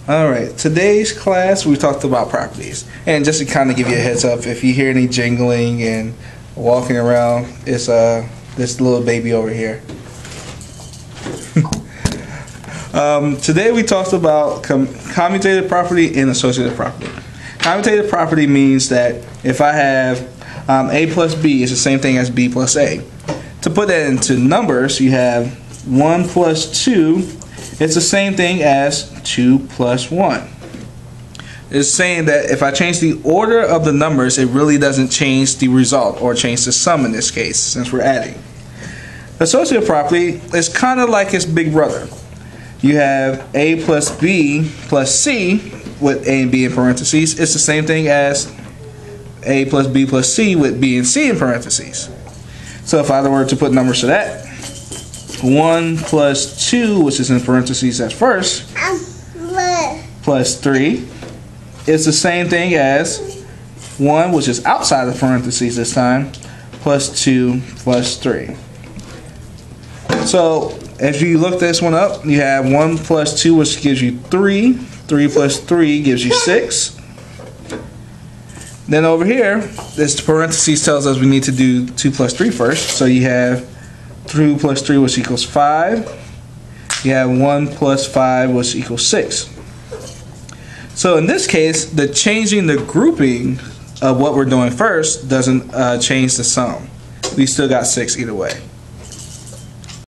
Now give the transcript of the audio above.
Alright, today's class we talked about properties. And just to kind of give you a heads up, if you hear any jingling and walking around, it's this little baby over here. Today we talked about commutative property and associative property. Commutative property means that if I have A plus B is the same thing as B plus A. To put that into numbers, you have 1 plus 2. It's the same thing as 2 plus 1. It's saying that if I change the order of the numbers, it really doesn't change the result or change the sum in this case, since we're adding. Associative property is kind of like its big brother. You have A plus B plus C with A and B in parentheses. It's the same thing as A plus B plus C with B and C in parentheses. So if I were to put numbers to that, 1 plus 2, which is in parentheses at first, plus 3 is the same thing as 1, which is outside of parentheses this time, plus 2 plus 3. So if you look this one up, you have 1 plus 2, which gives you 3. 3 plus 3 gives you 6. Then over here, this parentheses tells us we need to do 2 plus 3 first. So you have 2 plus 3, which equals 5. You have 1 plus 5, which equals 6. So in this case, the changing the grouping of what we're doing first doesn't change the sum. We still got 6 either way.